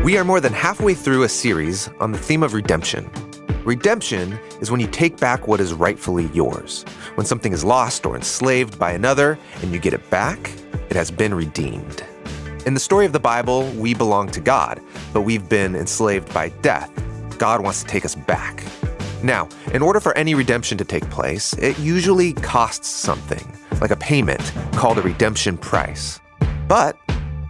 We are more than halfway through a series on the theme of redemption. Redemption is when you take back what is rightfully yours. When something is lost or enslaved by another and you get it back, it has been redeemed. In the story of the Bible, we belong to God, but we've been enslaved by death. God wants to take us back. Now, in order for any redemption to take place, it usually costs something, like a payment called a redemption price. But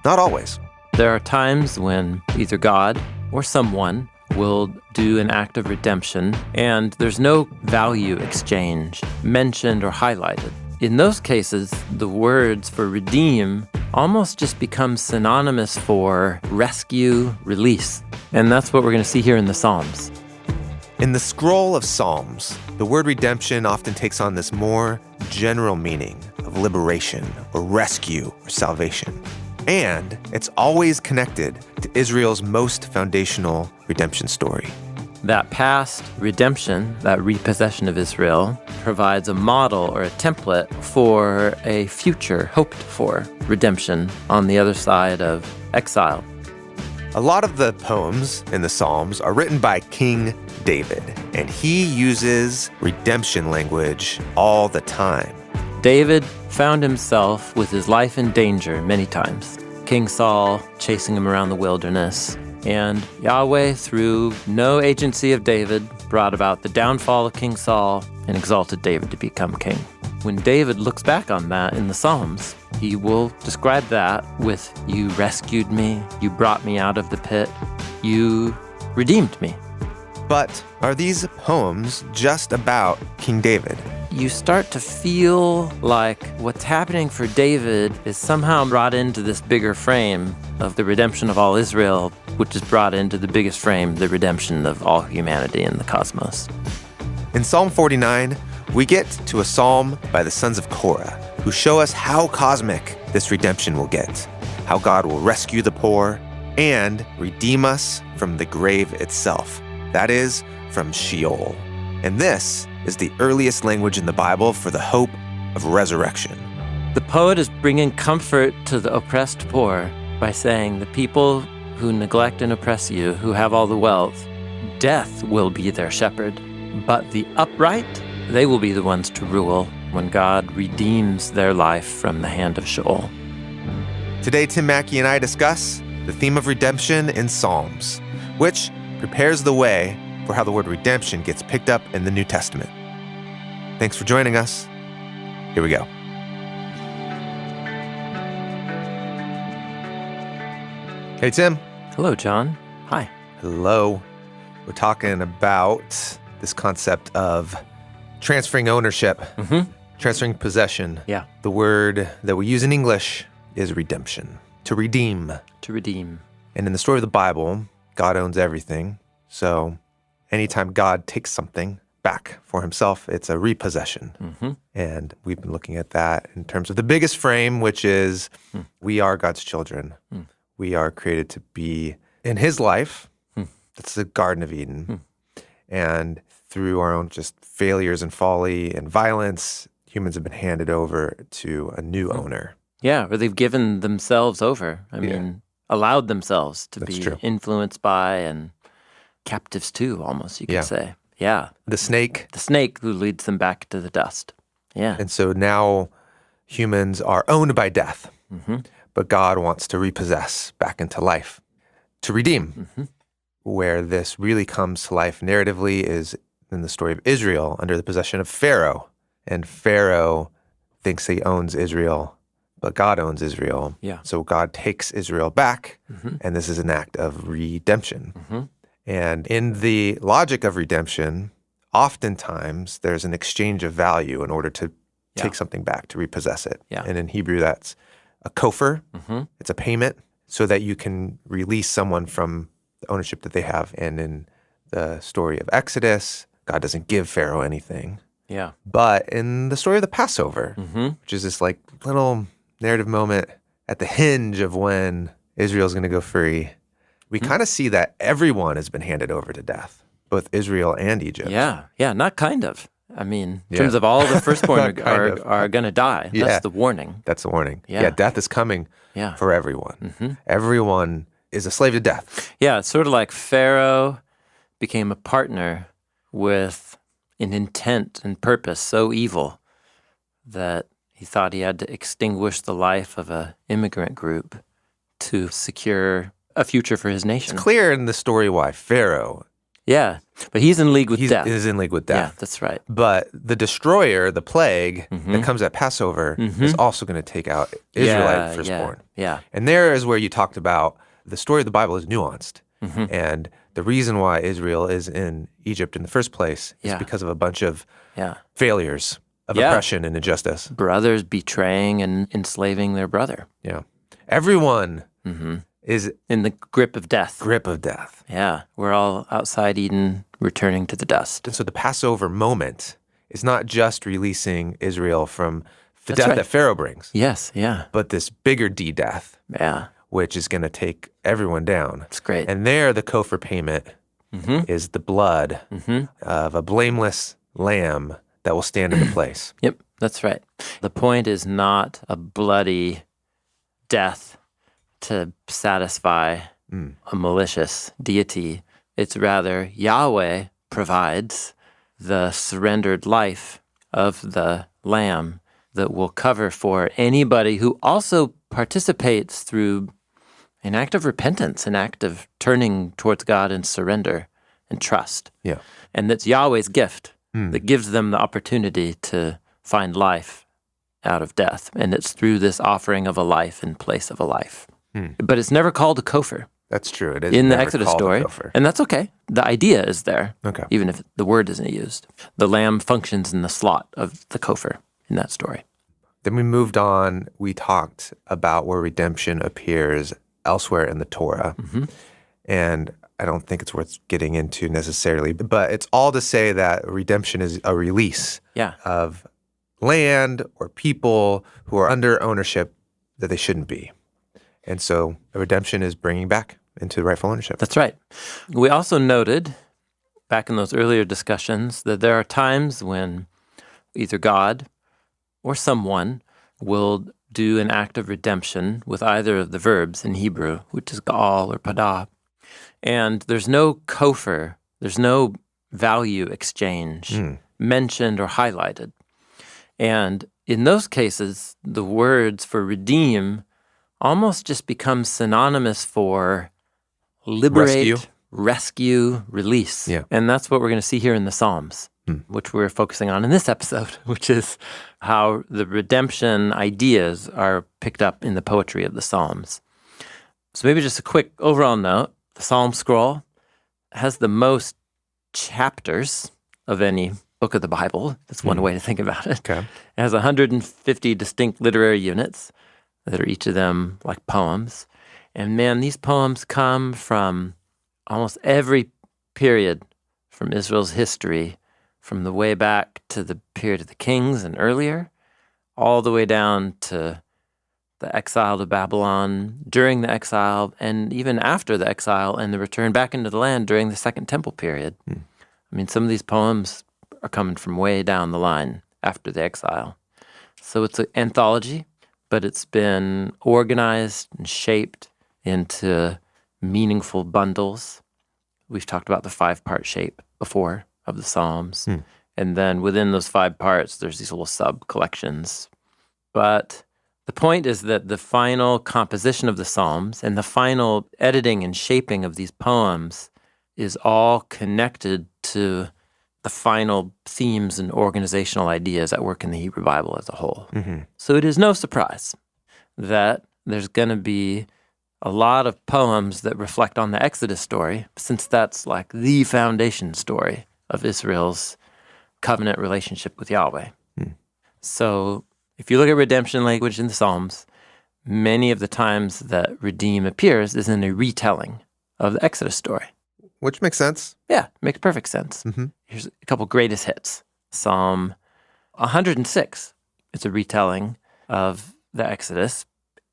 not always. There are times when either God or someone will do an act of redemption, and there's no value exchange mentioned or highlighted. In those cases, the words for redeem almost just become synonymous for rescue, release. And that's what we're going to see here in the Psalms. In the scroll of Psalms, the word redemption often takes on this more general meaning of liberation or rescue or salvation. And it's always connected to Israel's most foundational redemption story. That past redemption, that repossession of Israel, provides a model or a template for a future hoped-for redemption on the other side of exile. A lot of the poems in the Psalms are written by King David, and he uses redemption language all the time. David found himself with his life in danger many times. King Saul chasing him around the wilderness, and Yahweh, through no agency of David, brought about the downfall of King Saul and exalted David to become king. When David looks back on that in the Psalms, he will describe that with, "You rescued me, you brought me out of the pit, you redeemed me." But are these poems just about King David? You start to feel like what's happening for David is somehow brought into this bigger frame of the redemption of all Israel, which is brought into the biggest frame, the redemption of all humanity in the cosmos. In Psalm 49, we get to a psalm by the sons of Korah, who show us how cosmic this redemption will get, how God will rescue the poor and redeem us from the grave itself, that is, from Sheol. And this is the earliest language in the Bible for the hope of resurrection. The poet is bringing comfort to the oppressed poor by saying, the people who neglect and oppress you, who have all the wealth, death will be their shepherd. But the upright, they will be the ones to rule when God redeems their life from the hand of Sheol. Today, Tim Mackey and I discuss the theme of redemption in Psalms, which prepares the way for how the word redemption gets picked up in the New Testament. Thanks for joining us. Here we go. Hey, Tim. Hello, John. Hi. Hello. We're talking about this concept of transferring ownership, transferring possession. Yeah. The word that we use in English is redemption, to redeem. To redeem. And in the story of the Bible, God owns everything. So anytime God takes something back for himself, it's a repossession. And we've been looking at that in terms of the biggest frame, which is we are God's children. We are created to be in his life. That's the Garden of Eden. And through our own just failures and folly and violence, humans have been handed over to a new owner. Yeah, or they've given themselves over. I mean, allowed themselves to be influenced by and captives too, almost, you could say. Yeah. The snake. The snake who leads them back to the dust. Yeah. And so now humans are owned by death, but God wants to repossess back into life, to redeem. Where this really comes to life narratively is in the story of Israel under the possession of Pharaoh. And Pharaoh thinks he owns Israel, but God owns Israel. Yeah. So God takes Israel back, and this is an act of redemption. And in the logic of redemption, oftentimes there's an exchange of value in order to take something back, to repossess it. And in Hebrew, that's a kofar. It's a payment so that you can release someone from the ownership that they have. And in the story of Exodus, God doesn't give Pharaoh anything. Yeah. But in the story of the Passover, which is this like little narrative moment at the hinge of when Israel's going to go free, we kind of see that everyone has been handed over to death, both Israel and Egypt. Yeah, not kind of. I mean, in terms of all the firstborn are going to die. That's the warning. That's the warning. Yeah, death is coming for everyone. Everyone is a slave to death. Yeah, it's sort of like Pharaoh became a partner with an intent and purpose so evil that he thought he had to extinguish the life of an immigrant group to secure a future for his nation. It's clear in the story why Pharaoh Yeah, but he's in league with death. is in league with death. Yeah, that's right. But the destroyer, the plague that comes at Passover, is also going to take out Israelite firstborn. Yeah. And there is where you talked about the story of the Bible is nuanced. And the reason why Israel is in Egypt in the first place is because of a bunch of failures of oppression and injustice. Brothers betraying and enslaving their brother. Yeah. Everyone is in the grip of death. Yeah. We're all outside Eden, returning to the dust. And so the Passover moment is not just releasing Israel from the That's death right. that Pharaoh brings, Yes, yeah. but this bigger D death, Yeah, which is going to take everyone down. it's great. And there, the kofar payment is the blood of a blameless lamb that will stand in the place. Yep, that's right. The point is not a bloody death to satisfy a malicious deity. It's rather Yahweh provides the surrendered life of the lamb that will cover for anybody who also participates through an act of repentance, an act of turning towards God in surrender and trust. Yeah. And that's Yahweh's gift that gives them the opportunity to find life out of death. And it's through this offering of a life in place of a life. But it's never called a kofar That's true. It is in the never Exodus called a story. kofar. And that's okay. The idea is there, Okay. even if the word isn't used. The lamb functions in the slot of the kofar in that story. Then we moved on. We talked about where redemption appears elsewhere in the Torah. And I don't think it's worth getting into necessarily, but it's all to say that redemption is a release of land or people who are under ownership that they shouldn't be. And so a redemption is bringing back into rightful ownership. That's right. We also noted back in those earlier discussions that there are times when either God or someone will do an act of redemption with either of the verbs in Hebrew, which is ga'al or padah. And there's no kofar, there's no value exchange mentioned or highlighted. And in those cases, the words for redeem almost just become synonymous for liberate, rescue, release. Yeah. And that's what we're going to see here in the Psalms, which we're focusing on in this episode, which is how the redemption ideas are picked up in the poetry of the Psalms. So maybe just a quick overall note. The Psalm scroll has the most chapters of any book of the Bible. That's one way to think about it. Okay. It has 150 distinct literary units that are each of them like poems. And man, these poems come from almost every period from Israel's history, from the way back to the period of the kings and earlier, all the way down to the exile to Babylon, during the exile, and even after the exile and the return back into the land during the Second Temple period. I mean, some of these poems are coming from way down the line after the exile. So it's an anthology, but it's been organized and shaped into meaningful bundles. We've talked about the 5-part shape before of the Psalms. And then within those 5 parts, there's these little sub-collections. But the point is that the final composition of the Psalms and the final editing and shaping of these poems is all connected to the final themes and organizational ideas at work in the Hebrew Bible as a whole. So it is no surprise that there's going to be a lot of poems that reflect on the Exodus story, since that's like the foundation story of Israel's covenant relationship with Yahweh. So if you look at redemption language in the Psalms, many of the times that redeem appears is in a retelling of the Exodus story. Which makes sense. Yeah, makes perfect sense. Here's a couple greatest hits. Psalm 106. It's a retelling of the Exodus,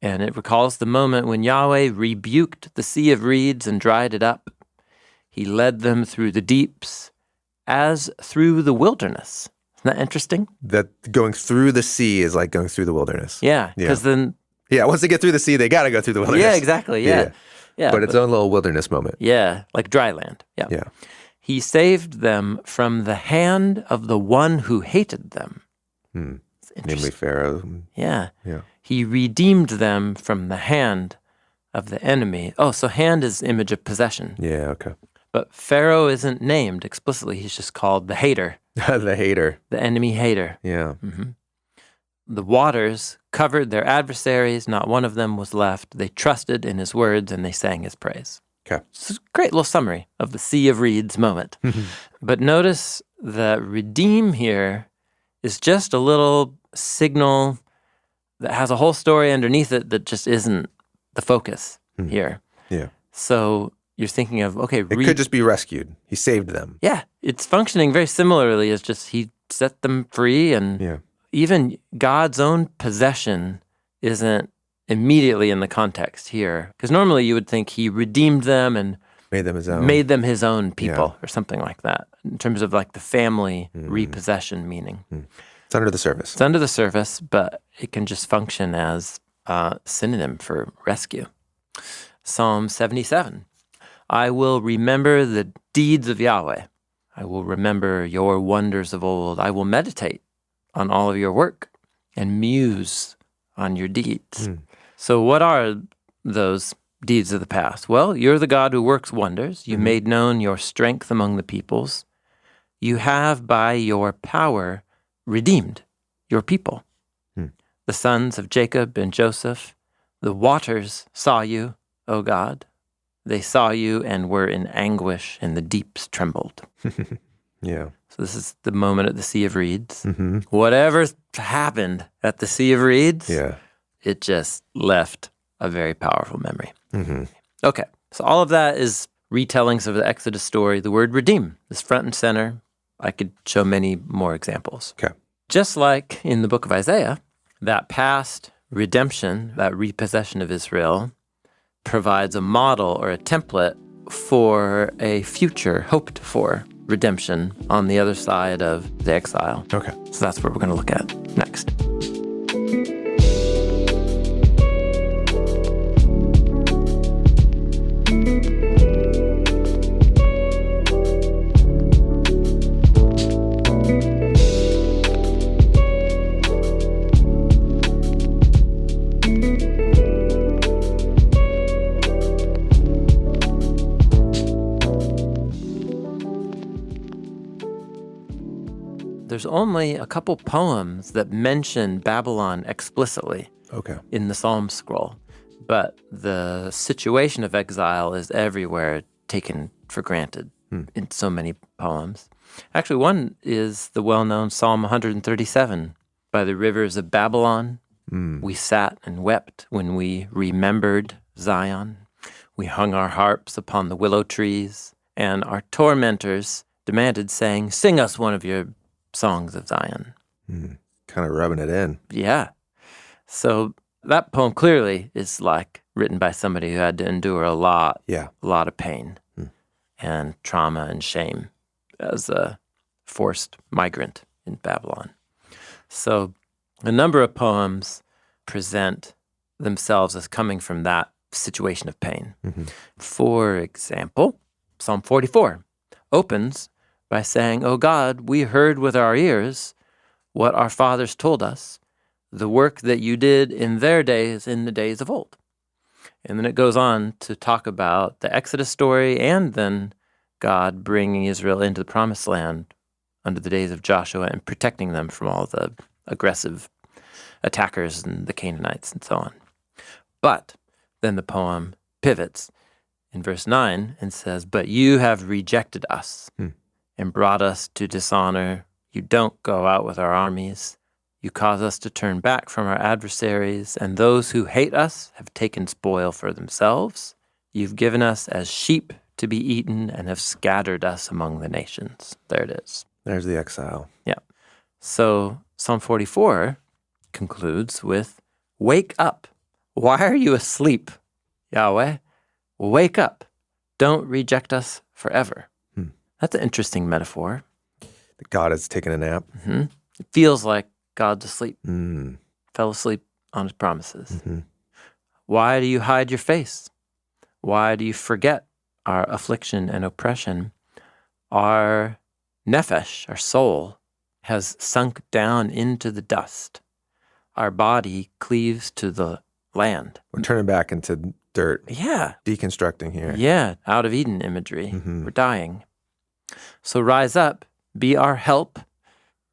and it recalls the moment when Yahweh rebuked the sea of reeds and dried it up. He led them through the deeps as through the wilderness. Isn't that interesting? That going through the sea is like going through the wilderness. Yeah, because then... Yeah, once they get through the sea, they got to go through the wilderness. Yeah, exactly, yeah. Yeah. But its own little wilderness moment. Yeah, like dry land. Yeah. Yeah. He saved them from the hand of the one who hated them. It's Namely interesting. Pharaoh. Yeah. Yeah. He redeemed them from the hand of the enemy. Oh, so hand is image of possession. Yeah, okay. But Pharaoh isn't named explicitly. He's just called the hater, The hater. the enemy hater. Yeah. The waters covered their adversaries. Not one of them was left. They trusted in his words and they sang his praise. Okay. It's a great little summary of the Sea of Reeds moment. But notice that redeem here is just a little signal that has a whole story underneath it that just isn't the focus here. Yeah. So you're thinking of, okay, It could just be rescued. He saved them. yeah, it's functioning very similarly as just he set them free, and Yeah. even God's own possession isn't immediately in the context here. Because normally you would think he redeemed them and Made them his own. made them his own people or something like that, in terms of like the family repossession meaning. It's under the surface. It's under the surface, but it can just function as a synonym for rescue. Psalm 77. I will remember the deeds of Yahweh. I will remember your wonders of old. I will meditate on all of your work and muse on your deeds. So what are those deeds of the past? Well, you're the God who works wonders. You made known your strength among the peoples. You have by your power redeemed your people. The sons of Jacob and Joseph, the waters saw you, O God. They saw you and were in anguish, and the deeps trembled. Yeah. So this is the moment at the Sea of Reeds. Whatever happened at the Sea of Reeds, Yeah. it just left a very powerful memory. Okay, so all of that is retellings of the Exodus story. The word redeem is front and center. I could show many more examples. Okay. Just like in the book of Isaiah, that past redemption, that repossession of Israel, provides a model or a template for a future hoped for redemption on the other side of the exile. Okay. So that's what we're going to look at next. There's only a couple poems that mention Babylon explicitly Okay. in the Psalm scroll, but the situation of exile is everywhere taken for granted in so many poems. Actually, one is the well-known Psalm 137, by the rivers of Babylon. We sat and wept when we remembered Zion. We hung our harps upon the willow trees, and our tormentors demanded, saying, sing us one of your songs of Zion. Kind of rubbing it in. Yeah. So that poem clearly is like written by somebody who had to endure a lot of pain and trauma and shame as a forced migrant in Babylon. So a number of poems present themselves as coming from that situation of pain. For example, Psalm 44 opens by saying, O God, we heard with our ears what our fathers told us, the work that you did in their days, in the days of old. And then it goes on to talk about the Exodus story and then God bringing Israel into the Promised Land under the days of Joshua and protecting them from all the aggressive attackers and the Canaanites and so on. But then the poem pivots in verse 9 and says, but you have rejected us and brought us to dishonor. You don't go out with our armies. You cause us to turn back from our adversaries, and those who hate us have taken spoil for themselves. You've given us as sheep to be eaten and have scattered us among the nations. There it is. There's the exile. Yeah. So Psalm 44 concludes with, wake up. Why are you asleep, Yahweh? Wake up. Don't reject us forever. That's an interesting metaphor. God has taken a nap. It feels like God's asleep, fell asleep on his promises. Why do you hide your face? Why do you forget our affliction and oppression? Our nephesh, our soul, has sunk down into the dust. Our body cleaves to the land. We're turning back into dirt, Yeah. deconstructing here. Yeah, out of Eden imagery. Mhm. We're dying. So rise up, be our help,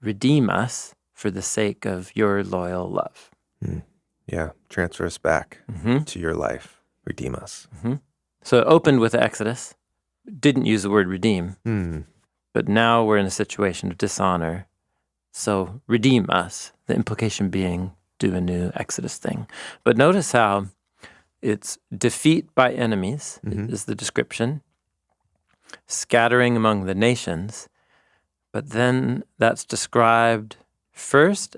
redeem us for the sake of your loyal love. Yeah, transfer us back Mm-hmm. to your life. Redeem us. Mm-hmm. So it opened with Exodus, didn't use the word redeem, but now we're in a situation of dishonor. So redeem us, the implication being do a new Exodus thing. But notice how it's defeat by enemies is the description, scattering among the nations, but then that's described first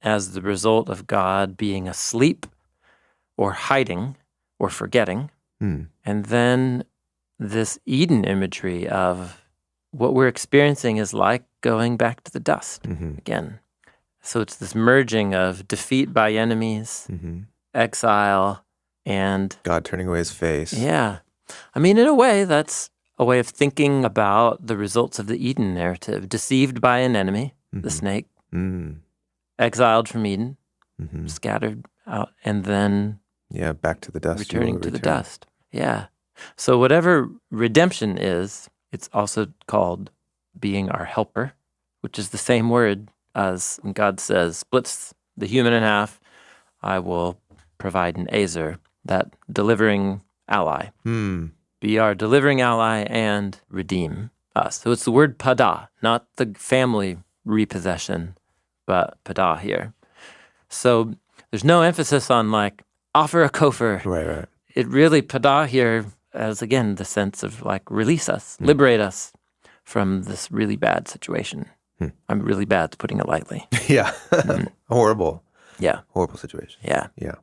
as the result of God being asleep or hiding or forgetting, and then this Eden imagery of what we're experiencing is like going back to the dust again. So it's this merging of defeat by enemies, exile, and God turning away his face. yeah. I mean, in a way, that's a way of thinking about the results of the Eden narrative. Deceived by an enemy, the snake, exiled from Eden, scattered out, and then Yeah, back to the dust. returning to the dust. Yeah. So whatever redemption is, it's also called being our helper, which is the same word as when God says, splits the human in half, I will provide an azer, that delivering ally. Be our delivering ally and redeem us. So it's the word pada, not the family repossession, but pada here. So there's no emphasis on like offer a kofar. Right. It really pada here as, again, the sense of like release us, liberate us from this really bad situation. I'm really bad, putting it lightly. Yeah. Horrible situation. Yeah. Yeah.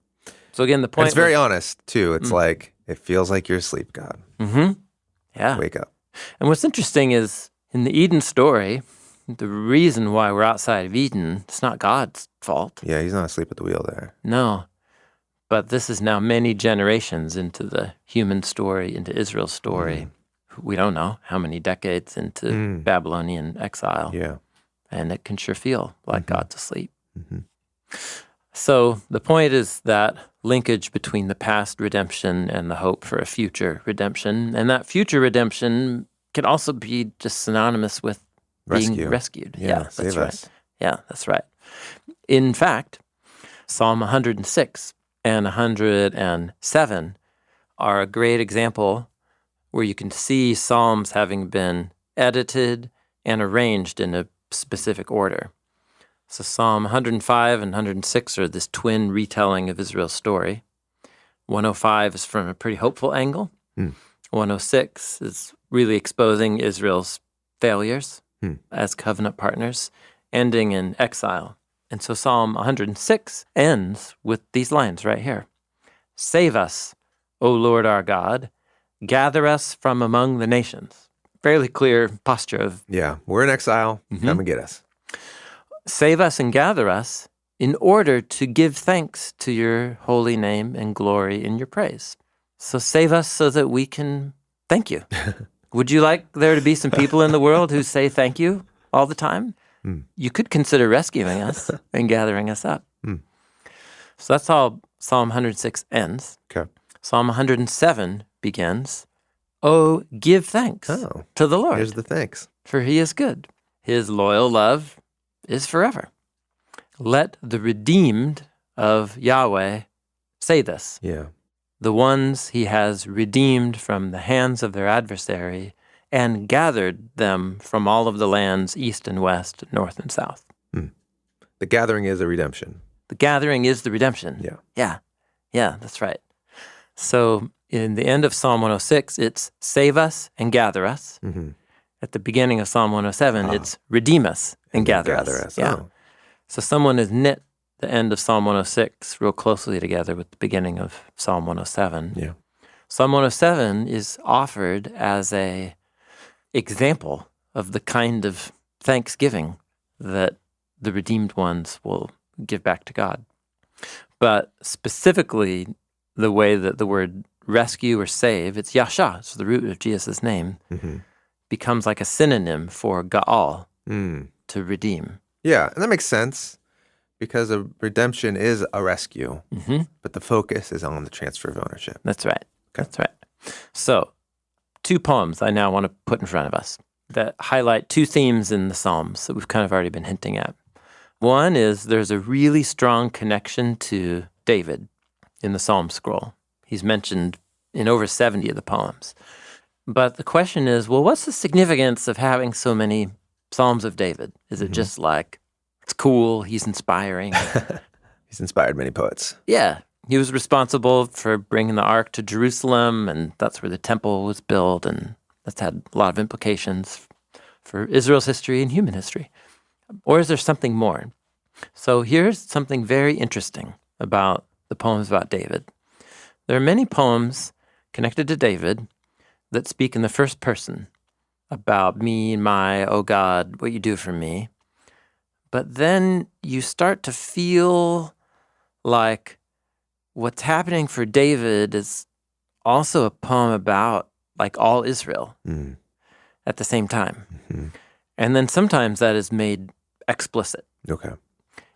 So again, the point And it's very honest, too. It's like, it feels like you're asleep, God. Yeah. Wake up. And what's interesting is in the Eden story, the reason why we're outside of Eden, it's not God's fault. Yeah, he's not asleep at the wheel there. No. But this is now many generations into the human story, into Israel's story. We don't know how many decades into Babylonian exile. Yeah. And it can sure feel like God's asleep. So the point is that linkage between the past redemption and the hope for a future redemption. And that future redemption can also be just synonymous with being rescued. Yeah, that's right. Yeah, that's right. In fact, Psalm 106 and 107 are a great example where you can see Psalms having been edited and arranged in a specific order. So Psalm 105 and 106 are this twin retelling of Israel's story. 105 is from a pretty hopeful angle. 106 is really exposing Israel's failures as covenant partners, ending in exile. And so Psalm 106 ends with these lines right here. Save us, O Lord our God, gather us from among the nations. Fairly clear posture of... Yeah, we're in exile. Come and get us. Save us and gather us in order to give thanks to your holy name and glory in your praise. So save us so that we can thank you. Would you like there to be some people in the world who say thank you all the time? You could consider rescuing us and gathering us up. So that's how Psalm 106 ends. Okay. Psalm 107 begins, Oh, give thanks to the Lord. Here's the thanks. For he is good. His loyal love is forever. Let the redeemed of Yahweh say this. Yeah. The ones he has redeemed from the hands of their adversary and gathered them from all of the lands east and west, north and south. The gathering is a redemption. The gathering is the redemption. Yeah, that's right. So in the end of Psalm 106, it's save us and gather us. At the beginning of Psalm 107, it's redeem us and gather us. Yeah. Oh. So someone has knit the end of Psalm 106 real closely together with the beginning of Psalm 107. Yeah. Psalm 107 is offered as a example of the kind of thanksgiving that the redeemed ones will give back to God. But specifically, the way that the word rescue or save, it's yasha, it's the root of Jesus' name, becomes like a synonym for ga'al, to redeem. Yeah, and that makes sense because a redemption is a rescue, but the focus is on the transfer of ownership. That's right. Okay. That's right. So, 2 poems I now want to put in front of us that highlight 2 themes in the Psalms that we've kind of already been hinting at. One is there's a really strong connection to David in the Psalm scroll. He's mentioned in over 70 of the poems. But the question is, well, what's the significance of having so many Psalms of David? Is it just like, it's cool, he's inspiring? He's inspired many poets. Yeah. He was responsible for bringing the ark to Jerusalem, and that's where the temple was built, and that's had a lot of implications for Israel's history and human history. Or is there something more? So here's something very interesting about the poems about David. There are many poems connected to David that speak in the first person about me, my, oh God, what you do for me. But then you start to feel like what's happening for David is also a poem about like all Israel at the same time. And then sometimes that is made explicit. Okay.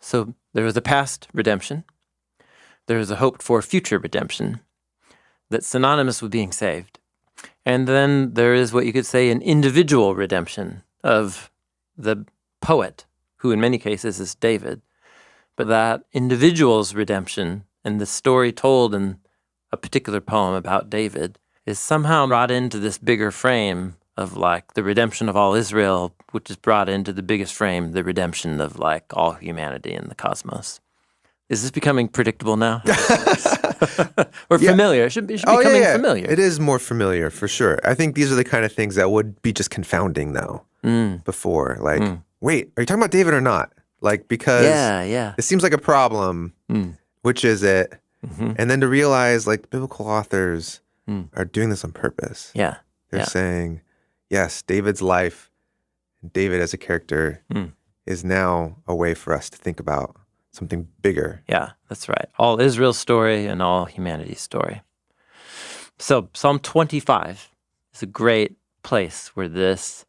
So there was a past redemption. There is a hoped for future redemption that's synonymous with being saved. And then there is what you could say an individual redemption of the poet, who in many cases is David. But that individual's redemption and the story told in a particular poem about David is somehow brought into this bigger frame of like the redemption of all Israel, which is brought into the biggest frame, the redemption of like all humanity in the cosmos. Is this becoming predictable now? Or familiar? It should be becoming familiar. It is more familiar, for sure. I think these are the kind of things that would be just confounding, though, before. Like, wait, are you talking about David or not? Like, because it seems like a problem. Which is it? And then to realize, like, biblical authors are doing this on purpose. Yeah. They're saying, yes, David's life, David as a character, is now a way for us to think about something bigger. Yeah, that's right. All Israel's story and all humanity's story. So Psalm 25 is a great place where this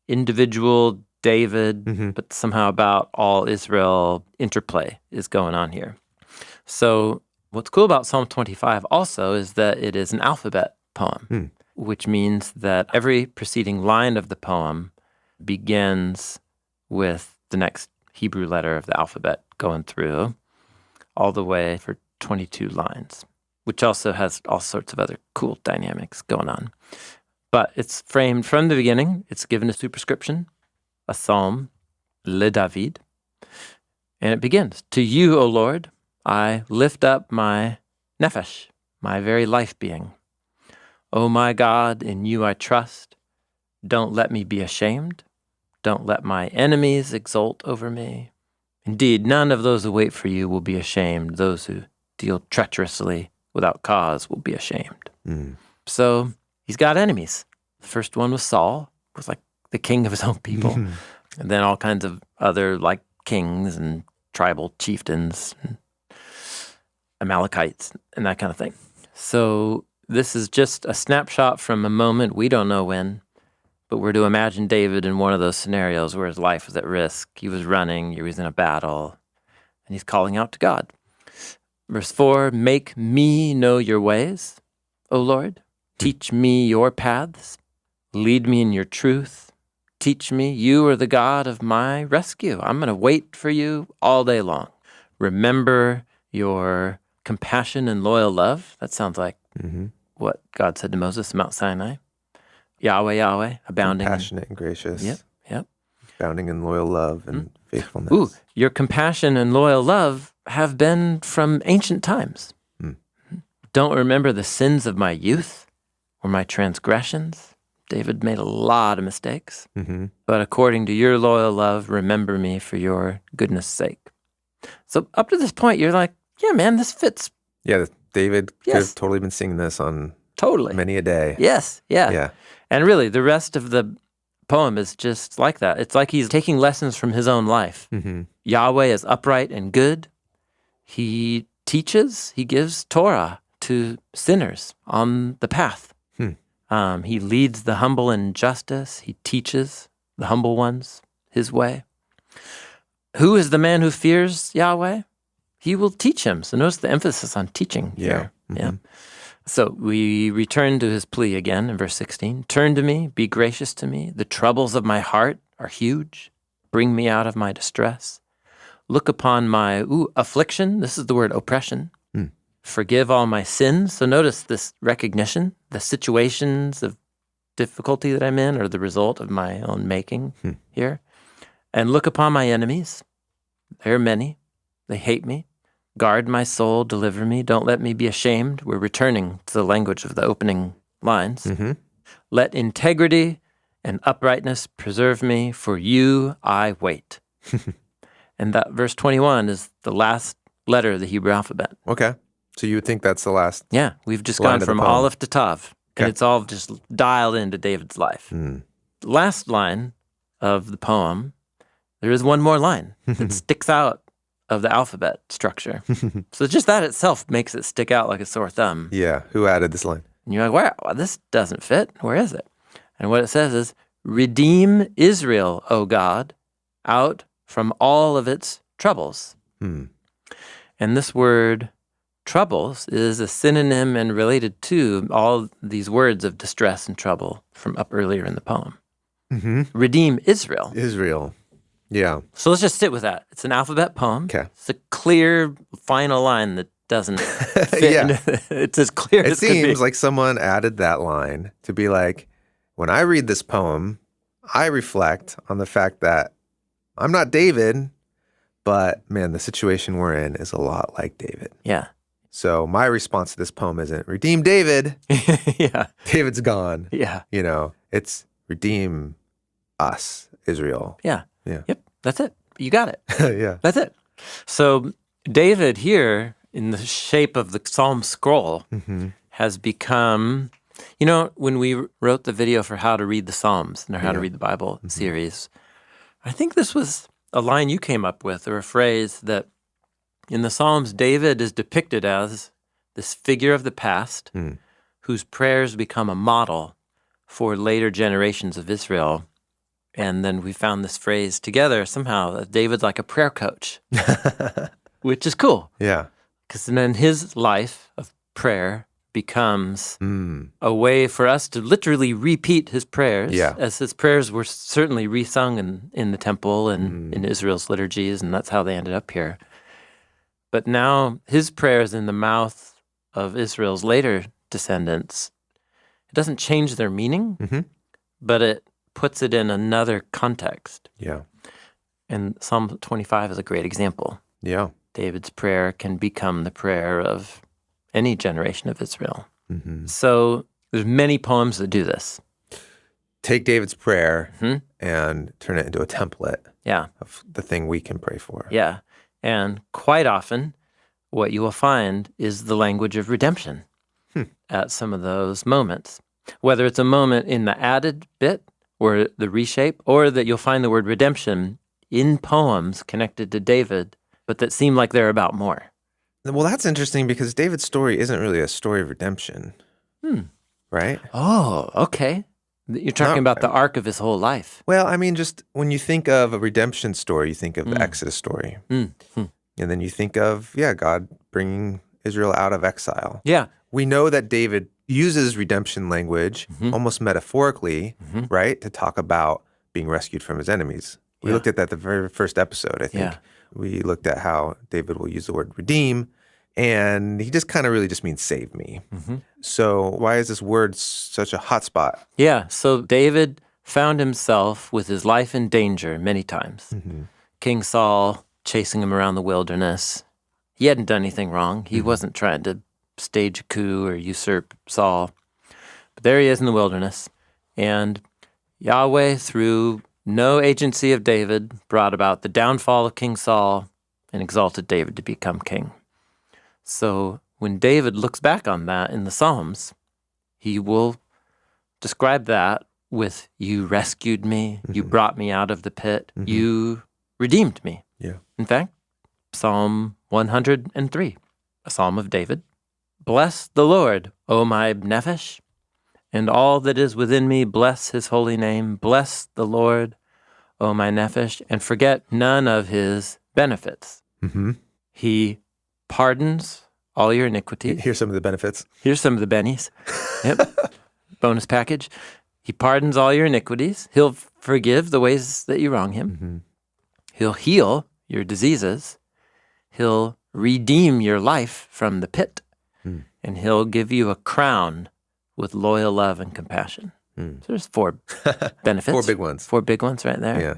individual David, but somehow about all Israel interplay is going on here. So what's cool about Psalm 25 also is that it is an alphabet poem, which means that every preceding line of the poem begins with the next Hebrew letter of the alphabet going through all the way for 22 lines, which also has all sorts of other cool dynamics going on. But it's framed from the beginning. It's given a superscription, a psalm, Le David. And it begins, to you, O Lord, I lift up my nefesh, my very life being. O my God, in you I trust. Don't let me be ashamed. Don't let my enemies exult over me. Indeed, none of those who wait for you will be ashamed. Those who deal treacherously without cause will be ashamed. So he's got enemies. The first one was Saul, was like the king of his own people. And then all kinds of other like kings and tribal chieftains and Amalekites and that kind of thing. So this is just a snapshot from a moment, we don't know when, but we're to imagine David in one of those scenarios where his life was at risk. He was running, he was in a battle, and he's calling out to God. Verse 4, make me know your ways, O Lord. Teach me your paths. Lead me in your truth. Teach me, you are the God of my rescue. I'm going to wait for you all day long. Remember your compassion and loyal love. That sounds like what God said to Moses at Mount Sinai. Yahweh, Yahweh, abounding. Compassionate and gracious. Yep. Abounding in loyal love and faithfulness. Ooh, your compassion and loyal love have been from ancient times. Don't remember the sins of my youth or my transgressions. David made a lot of mistakes. But according to your loyal love, remember me for your goodness' sake. So up to this point, you're like, yeah, man, this fits. Yeah, David could have totally been singing this on many a day. Yes, yeah. And really, the rest of the poem is just like that. It's like he's taking lessons from his own life. Yahweh is upright and good. He teaches, he gives Torah to sinners on the path. He leads the humble in justice. He teaches the humble ones his way. Who is the man who fears Yahweh? He will teach him. So notice the emphasis on teaching here. Yeah. So we return to his plea again in verse 16. Turn to me, be gracious to me. The troubles of my heart are huge. Bring me out of my distress. Look upon my affliction. This is the word oppression. Forgive all my sins. So notice this recognition. The situations of difficulty that I'm in are the result of my own making here. And look upon my enemies. There are many. They hate me. Guard my soul, deliver me. Don't let me be ashamed. We're returning to the language of the opening lines. Let integrity and uprightness preserve me. For you I wait. And that verse 21 is the last letter of the Hebrew alphabet. Okay. So you would think that's the last. Yeah, we've just line gone of the from poem. Aleph to Tav, and Okay. it's all just dialed into David's life. The last line of the poem, there is one more line that sticks out of the alphabet structure. So just that itself makes it stick out like a sore thumb. Yeah. Who added this line? And you're like, wow, this doesn't fit. Where is it? And what it says is, redeem Israel, O God, out from all of its troubles. And this word troubles is a synonym and related to all these words of distress and trouble from up earlier in the poem. Redeem Israel. Israel. Yeah. So let's just sit with that. It's an alphabet poem. Okay. It's a clear final line that doesn't fit. Yeah. It's as clear It as could be. seems like someone added that line to be like, when I read this poem, I reflect on the fact that I'm not David, but man, the situation we're in is a lot like David. Yeah. So my response to this poem isn't redeem David. Yeah. David's gone. Yeah. You know, it's redeem us, Israel. Yeah. Yeah. Yep. That's it. You got it. Yeah. That's it. So David here, in the shape of the Psalm scroll, has become, when we wrote the video for how to read the Psalms and how to read the Bible series, I think this was a line you came up with, or a phrase that in the Psalms, David is depicted as this figure of the past whose prayers become a model for later generations of Israel. And then we found this phrase together somehow, that David's like a prayer coach, which is cool. Yeah. Because then his life of prayer becomes a way for us to literally repeat his prayers, as his prayers were certainly resung in the temple and in Israel's liturgies, and that's how they ended up here. But now his prayers in the mouth of Israel's later descendants, it doesn't change their meaning, but it puts it in another context. Yeah. And Psalm 25 is a great example. Yeah. David's prayer can become the prayer of any generation of Israel. So there's many poems that do this. Take David's prayer and turn it into a template Yeah. of the thing we can pray for. Yeah. And quite often, what you will find is the language of redemption at some of those moments. Whether it's a moment in the added bit or the reshape, or that you'll find the word redemption in poems connected to David, but that seem like they're about more. Well, that's interesting because David's story isn't really a story of redemption, right? Oh, okay. You're talking about the arc of his whole life. Well, I mean, just when you think of a redemption story, you think of the Exodus story. And then you think of, God bringing Israel out of exile. Yeah. We know that David uses redemption language almost metaphorically, right, to talk about being rescued from his enemies. We looked at that the very first episode, I think. Yeah. We looked at how David will use the word redeem, and he just kind of really just means save me. So why is this word such a hot spot? Yeah, so David found himself with his life in danger many times. King Saul chasing him around the wilderness. He hadn't done anything wrong. He wasn't trying to stage a coup or usurp Saul. But there he is in the wilderness. And Yahweh, through no agency of David, brought about the downfall of King Saul and exalted David to become king. So when David looks back on that in the Psalms, he will describe that with, you rescued me, you brought me out of the pit, you redeemed me. Yeah. In fact, Psalm 103, a psalm of David, Bless the Lord, O my nephesh, and all that is within me, bless his holy name. Bless the Lord, O my nephesh, and forget none of his benefits. Mm-hmm. He pardons all your iniquities. Here's some of the benefits. Here's some of the bennies. Yep. Bonus package. He pardons all your iniquities. He'll forgive the ways that you wrong him. Mm-hmm. He'll heal your diseases. He'll redeem your life from the pit. Mm. And he'll give you a crown with loyal love and compassion. Mm. So there's 4 benefits. 4 big ones. 4 big ones right there. Yeah.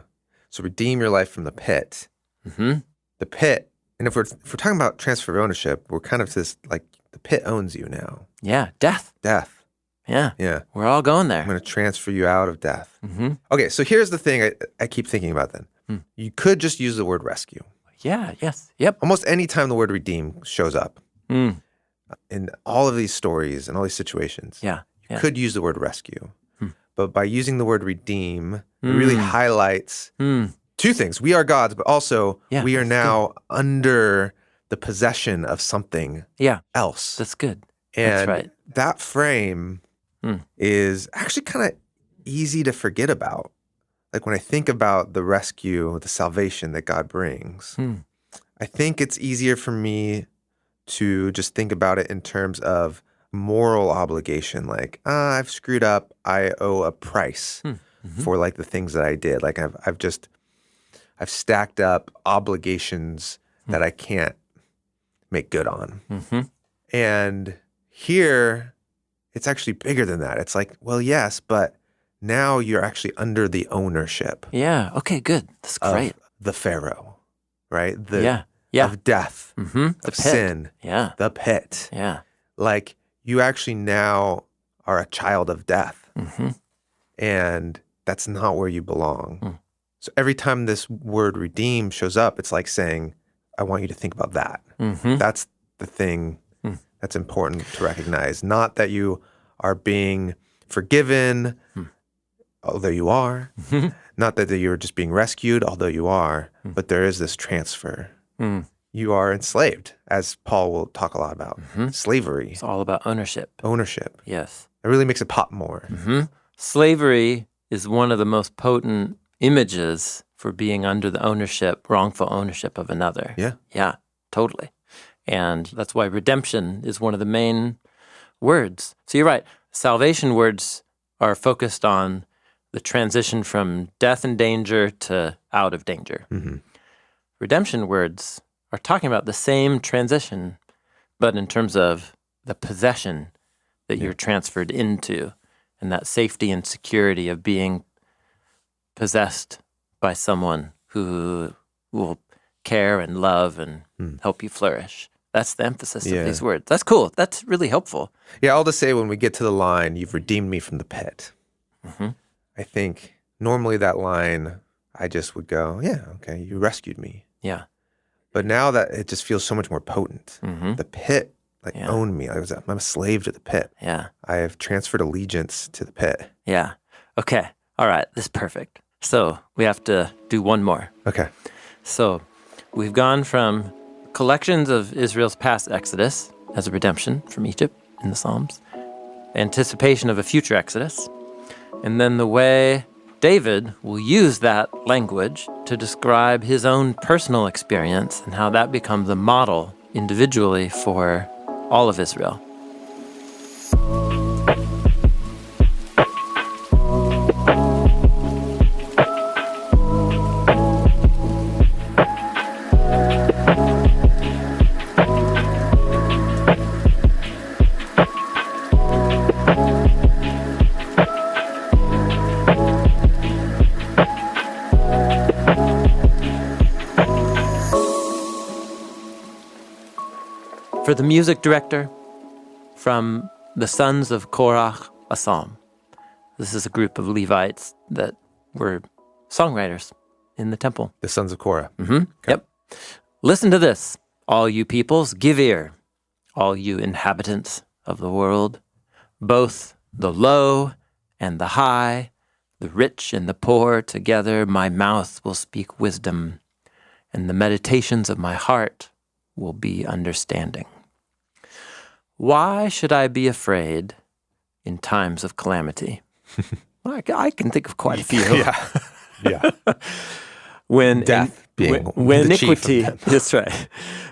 So redeem your life from the pit. Mm-hmm. The pit, and if we're talking about transfer of ownership, we're kind of this, like, the pit owns you now. Yeah, death. Death. Yeah. Yeah. We're all going there. I'm going to transfer you out of death. Mm-hmm. Okay, so here's the thing I keep thinking about then. Mm. You could just use the word rescue. Yeah, yes, yep. Almost any time the word redeem shows up Mm. in all of these stories and all these situations, Yeah, you yeah. could use the word rescue. Mm. But by using the word redeem, it really highlights 2 things. We are God's, but also we are now under the possession of something else. That's good. And That's right. that frame is actually kind of easy to forget about. Like when I think about the rescue, the salvation that God brings, I think it's easier for me to just think about it in terms of moral obligation. Like, I've screwed up. I owe a price for like the things that I did. Like I've stacked up obligations that I can't make good on. Mm-hmm. And here, it's actually bigger than that. It's like, well, yes, but now you're actually under the ownership. Yeah, okay, good. That's great. Of the Pharaoh, right? Of death, The of pit. sin, Yeah, the pit. yeah. Like, you actually now are a child of death. Mm-hmm. And that's not where you belong. So every time this word redeem shows up, it's like saying, I want you to think about that. Mm-hmm. That's the thing that's important to recognize. Not that you are being forgiven, although you are. Not that you're just being rescued, although you are. But there is this transfer. You are enslaved, as Paul will talk a lot about. Slavery. It's all about ownership. Ownership. Yes. It really makes it pop more. Slavery is one of the most potent images for being under the ownership, wrongful ownership of another. Yeah. Yeah, totally. And that's why redemption is one of the main words. So you're right. Salvation words are focused on the transition from death and danger to out of danger. Redemption words are talking about the same transition, but in terms of the possession that you're transferred into and that safety and security of being possessed by someone who will care and love and help you flourish. That's the emphasis of these words. That's cool. That's really helpful. Yeah, I'll just say when we get to the line, you've redeemed me from the pit. I think normally that line, I just would go, yeah, okay, you rescued me. Yeah. But now that it just feels so much more potent. The pit owned me. I'm a slave to the pit. Yeah. I have transferred allegiance to the pit. Yeah. Okay. All right. This is perfect. So we have to do one more. Okay. So we've gone from collections of Israel's past exodus as a redemption from Egypt in the Psalms, anticipation of a future exodus, and then the way David will use that language to describe his own personal experience and how that becomes a model individually for all of Israel. For the music director, from the sons of Korach, a psalm. This is a group of Levites that were songwriters in the temple. The sons of Korah. Yep. Listen to this, all you peoples, give ear, all you inhabitants of the world, both the low and the high, the rich and the poor, together my mouth will speak wisdom, and the meditations of my heart will be understanding. Why should I be afraid in times of calamity? Well, I can think of quite a few. Yeah. When Death being when the chief of iniquity, them. that's right.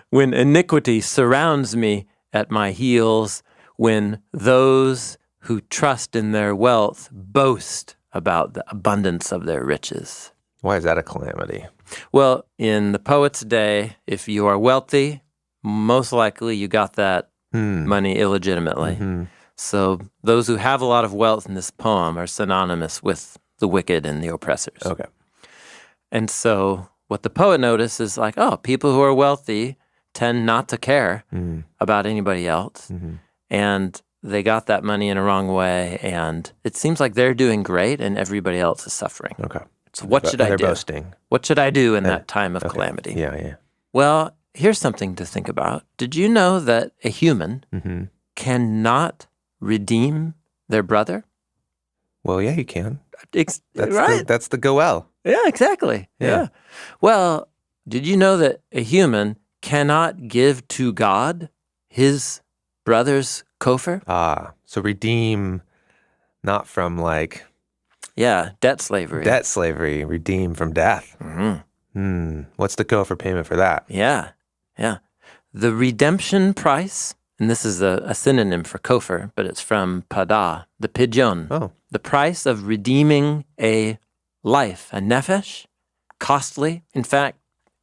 When iniquity surrounds me at my heels, when those who trust in their wealth boast about the abundance of their riches. Why is that a calamity? Well, in the poet's day, if you are wealthy, most likely you got that money illegitimately. So those who have a lot of wealth in this poem are synonymous with the wicked and the oppressors. Okay. And so what the poet noticed is like, oh, people who are wealthy tend not to care about anybody else. And they got that money in a wrong way. And it seems like they're doing great and everybody else is suffering. Okay. So what should I They're do? boasting. What should I do in that time of calamity? Yeah. Well, here's something to think about. Did you know that a human cannot redeem their brother? Well, yeah, you can. Right? That's the goel. Yeah, exactly. Yeah. Well, did you know that a human cannot give to God his brother's kofar? So redeem, not from like Debt slavery. debt slavery, redeem from death. What's the go for payment for that? Yeah. The redemption price, and this is a synonym for kofar, but it's from pada, the pigeon. Oh. The price of redeeming a life, a nefesh, costly. In fact,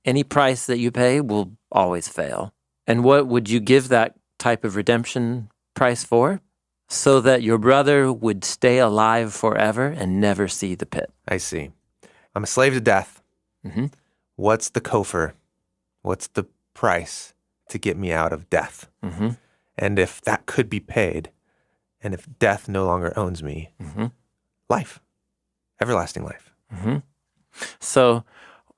any price that you pay will always fail. And what would you give that type of redemption price for? So that your brother would stay alive forever and never see the pit. I see. I'm a slave to death. Mm-hmm. What's the kofar? What's the price to get me out of death? Mm-hmm. And if that could be paid, and if death no longer owns me, life, everlasting life. So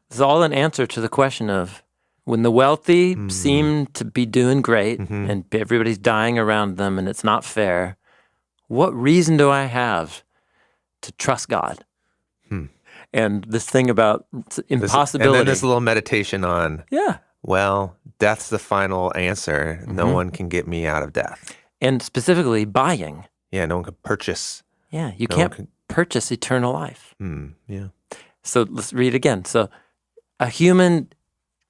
it's all an answer to the question of when the wealthy seem to be doing great and everybody's dying around them and it's not fair, what reason do I have to trust God? And this thing about impossibility. And then this little meditation on, Yeah. well, death's the final answer. No one can get me out of death. And specifically buying. Yeah, no one can purchase. Yeah, you can't purchase eternal life. Yeah. So let's read again. So a human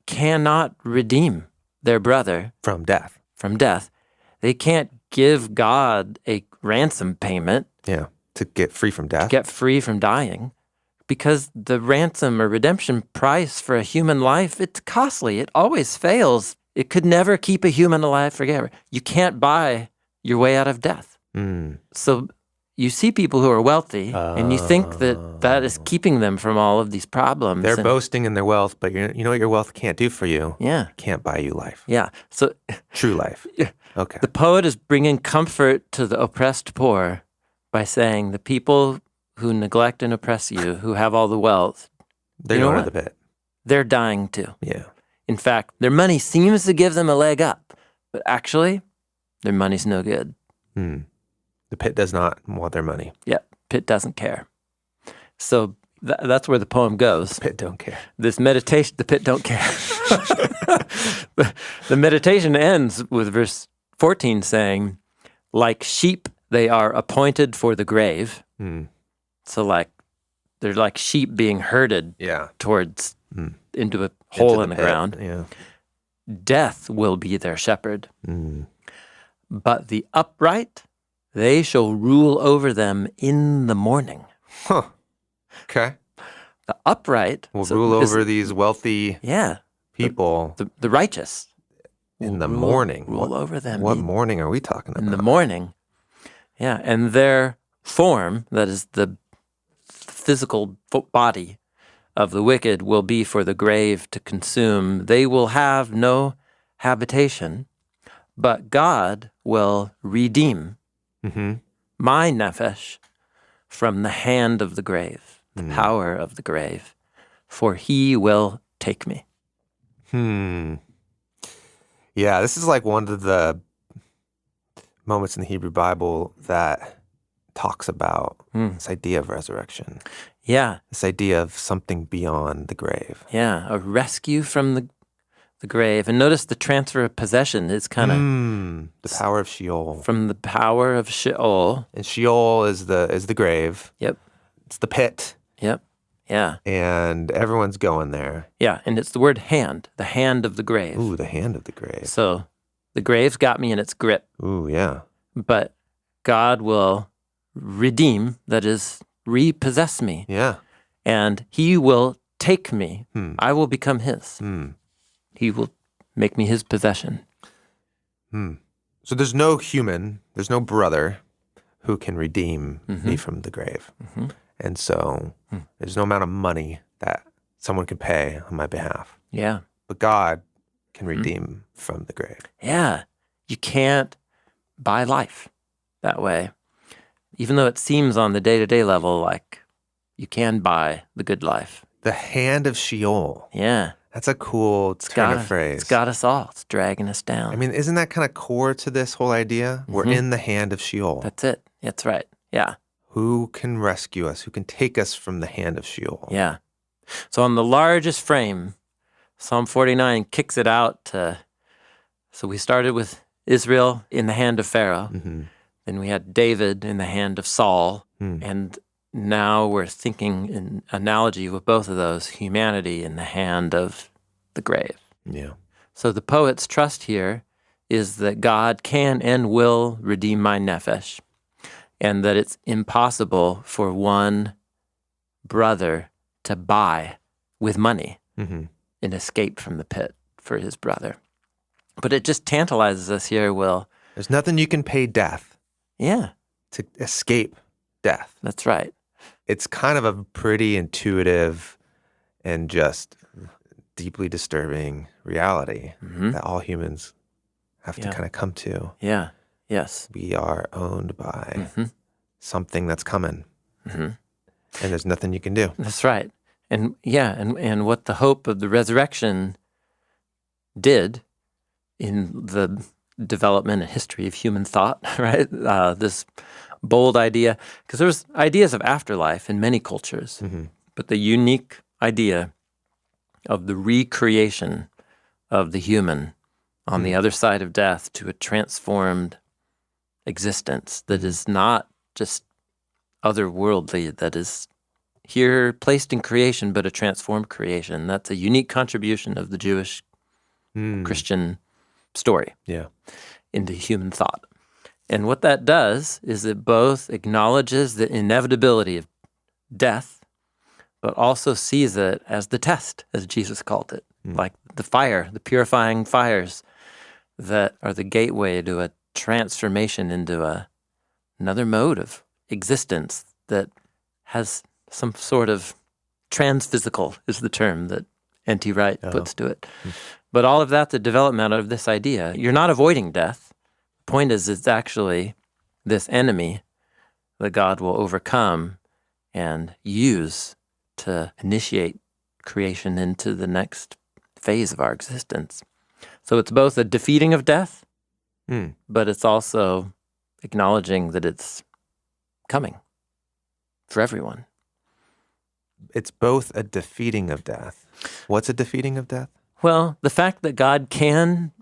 cannot redeem their brother From death. from death. They can't give God a ransom payment Yeah. To get free from death. to get free from dying because the ransom or redemption price for a human life, it's costly. It always fails. It could never keep a human alive forever. You can't buy your way out of death. So you see people who are wealthy and you think that that is keeping them from all of these problems. They're and, boasting in their wealth, but you know what your wealth can't do for you? Yeah. It can't buy you life. Yeah. So True life. Okay. the poet is bringing comfort to the oppressed poor by saying the people who neglect and oppress you, who have all the wealth, They're you know going to what? the pit. They're dying too. Yeah. In fact, their money seems to give them a leg up, but actually, their money's no good. The pit does not want their money. Yeah, pit doesn't care. So that's where the poem goes. Pit don't care. This meditation, the pit don't care. The meditation ends with verse 14 saying, like sheep, they are appointed for the grave. So they're like sheep being herded towards into a hole in the ground. Yeah. Death will be their shepherd. But the upright, they shall rule over them in the morning. Huh. Okay. The upright Will rule over these wealthy people the righteous in the morning. Rule over them. What morning are we talking about? In the morning. Yeah, and their form, that is the physical body of the wicked, will be for the grave to consume. They will have no habitation, but God will redeem my nefesh from the hand of the grave, the power of the grave, for he will take me. Yeah, this is like one of the moments in the Hebrew Bible that talks about this idea of resurrection. Yeah. This idea of something beyond the grave. Yeah, a rescue from the grave. And notice the transfer of possession is kind of The power of Sheol. from the power of Sheol. And Sheol is the grave. Yep, It's the pit. yep, yeah. And everyone's going there. Yeah, and it's the word hand, the hand of the grave. Ooh, the hand of the grave. So the grave's got me in its grip, Ooh, yeah. but God will redeem, that is, repossess me, Yeah. and he will take me. I will become his. He will make me his possession. So there's no human, there's no brother who can redeem me from the grave. And so there's no amount of money that someone can pay on my behalf. Yeah. But God can redeem from the grave. Yeah. You can't buy life that way. Even though it seems on the day-to-day level like you can buy the good life. The hand of Sheol. Yeah. That's a cool kind of phrase. It's got us all. It's dragging us down. I mean, isn't that kind of core to this whole idea? We're in the hand of Sheol. That's it. That's right. Yeah. Who can rescue us? Who can take us from the hand of Sheol? Yeah. So on the largest frame, Psalm 49 kicks it out to, so we started with Israel in the hand of Pharaoh. Then we had David in the hand of Saul. And now we're thinking in analogy with both of those, humanity in the hand of the grave. Yeah. So the poet's trust here is that God can and will redeem my nephesh, and that it's impossible for one brother to buy with money an escape from the pit for his brother. But it just tantalizes us here, Will. There's nothing you can pay death Yeah, to escape death. that's right. It's kind of a pretty intuitive and just deeply disturbing reality that all humans have to kind of come to. Yeah, yes. We are owned by something that's coming. And there's nothing you can do. That's right. And and what the hope of the resurrection did in the development and history of human thought, right? This bold idea, because there was ideas of afterlife in many cultures, but the unique idea of the recreation of the human on the other side of death to a transformed existence that is not just otherworldly, that is here placed in creation, but a transformed creation. That's a unique contribution of the Jewish Christian story into human thought. And what that does is it both acknowledges the inevitability of death, but also sees it as the test, as Jesus called it, like the fire, the purifying fires that are the gateway to a transformation into another mode of existence that has some sort of transphysical is the term that N.T. Wright puts to it. But all of that, the development of this idea, you're not avoiding death. The point is it's actually this enemy that God will overcome and use to initiate creation into the next phase of our existence. So it's both a defeating of death, but it's also acknowledging that it's coming for everyone. It's both a defeating of death. What's a defeating of death? Well, the fact that God can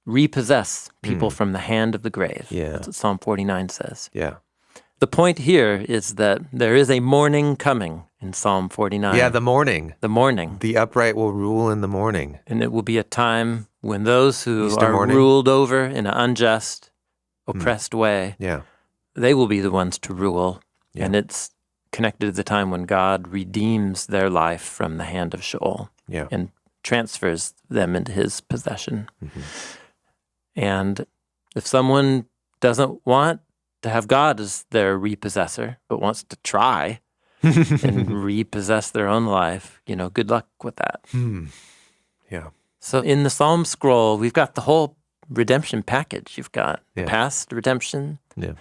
repossess people from the hand of the grave. Yeah. That's what Psalm 49 says. Yeah. The point here is that there is a morning coming in Psalm 49. Yeah, the morning. The morning. The upright will rule in the morning. And it will be a time when those who Easter are morning? ruled over in an unjust, oppressed way, Yeah. they will be the ones to rule. Yeah. And it's connected to the time when God redeems their life from the hand of Sheol Yeah. and transfers them into his possession. And if someone doesn't want to have God as their repossessor, but wants to try and repossess their own life, good luck with that. Yeah. So in the Psalm scroll, we've got the whole redemption package. You've got Yeah. past redemption, Yeah.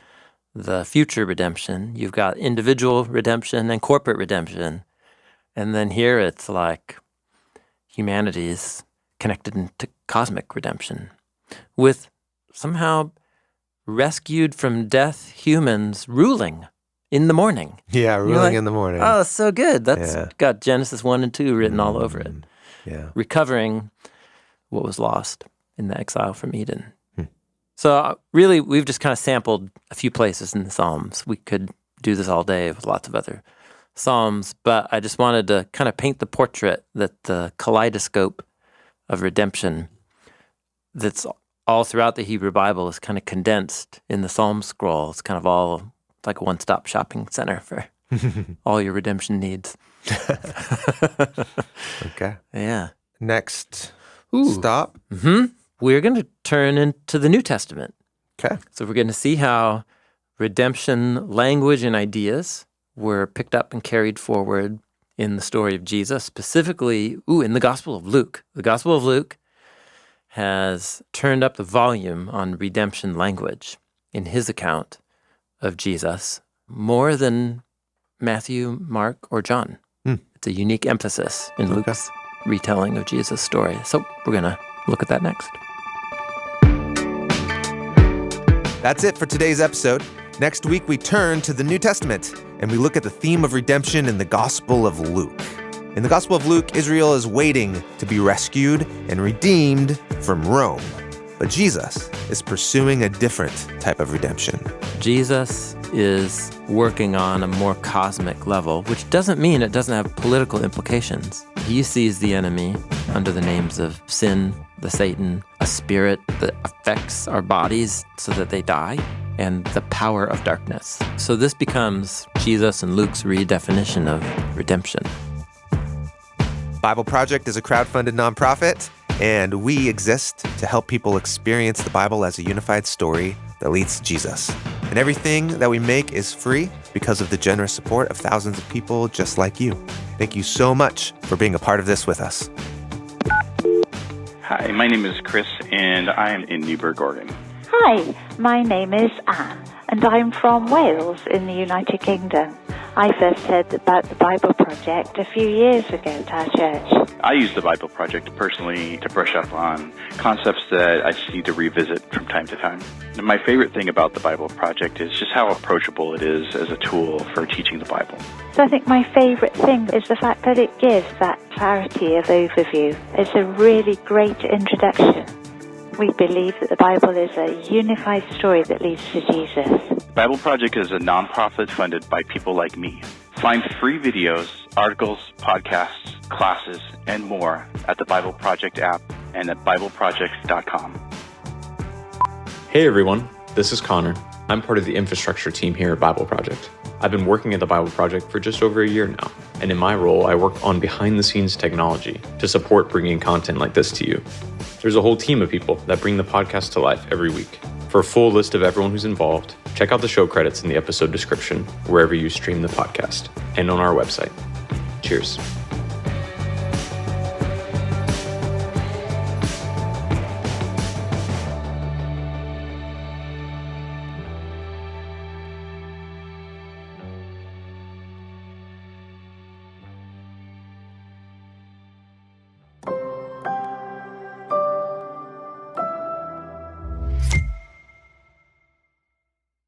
the future redemption. You've got individual redemption and corporate redemption. And then here it's like humanity is connected into cosmic redemption with somehow rescued from death humans ruling in the morning. Yeah, You're ruling like, in the morning. Oh, so good. That's Yeah. got Genesis 1 and 2 written all over it. Yeah. Recovering what was lost in the exile from Eden. So really, we've just kind of sampled a few places in the Psalms. We could do this all day with lots of other Psalms, but I just wanted to kind of paint the portrait that the kaleidoscope of redemption that's all throughout the Hebrew Bible is kind of condensed in the Psalm scroll. It's kind of all like a one-stop shopping center for all your redemption needs. Okay. Yeah. Next Ooh. stop. We're going to turn into the New Testament. Okay. So we're going to see how redemption language and ideas were picked up and carried forward in the story of Jesus, specifically, in the Gospel of Luke. The Gospel of Luke has turned up the volume on redemption language in his account of Jesus more than Matthew, Mark, or John. It's a unique emphasis in Luke's retelling of Jesus' story. So we're going to look at that next. That's it for today's episode. Next week, we turn to the New Testament and we look at the theme of redemption in the Gospel of Luke. In the Gospel of Luke, Israel is waiting to be rescued and redeemed from Rome. But Jesus is pursuing a different type of redemption. Jesus is working on a more cosmic level, which doesn't mean it doesn't have political implications. He sees the enemy under the names of sin, the Satan, a spirit that affects our bodies so that they die, and the power of darkness. So this becomes Jesus and Luke's redefinition of redemption. Bible Project is a crowdfunded nonprofit, and we exist to help people experience the Bible as a unified story that leads to Jesus. And everything that we make is free because of the generous support of thousands of people just like you. Thank you so much for being a part of this with us. Hi, my name is Chris, and I am in Newburgh, Oregon. Hi, my name is Anne, and I'm from Wales in the United Kingdom. I first heard about the Bible Project a few years ago at our church. I use the Bible Project personally to brush up on concepts that I just need to revisit from time to time. And my favorite thing about the Bible Project is just how approachable it is as a tool for teaching the Bible. So I think my favorite thing is the fact that it gives that clarity of overview. It's a really great introduction. We believe that the Bible is a unified story that leads to Jesus. The Bible Project is a nonprofit funded by people like me. Find free videos, articles, podcasts, classes, and more at the Bible Project app and at BibleProject.com. Hey everyone, this is Connor. I'm part of the infrastructure team here at Bible Project. I've been working at the Bible Project for just over a year now, and in my role, I work on behind-the-scenes technology to support bringing content like this to you. There's a whole team of people that bring the podcast to life every week. For a full list of everyone who's involved, check out the show credits in the episode description wherever you stream the podcast and on our website. Cheers.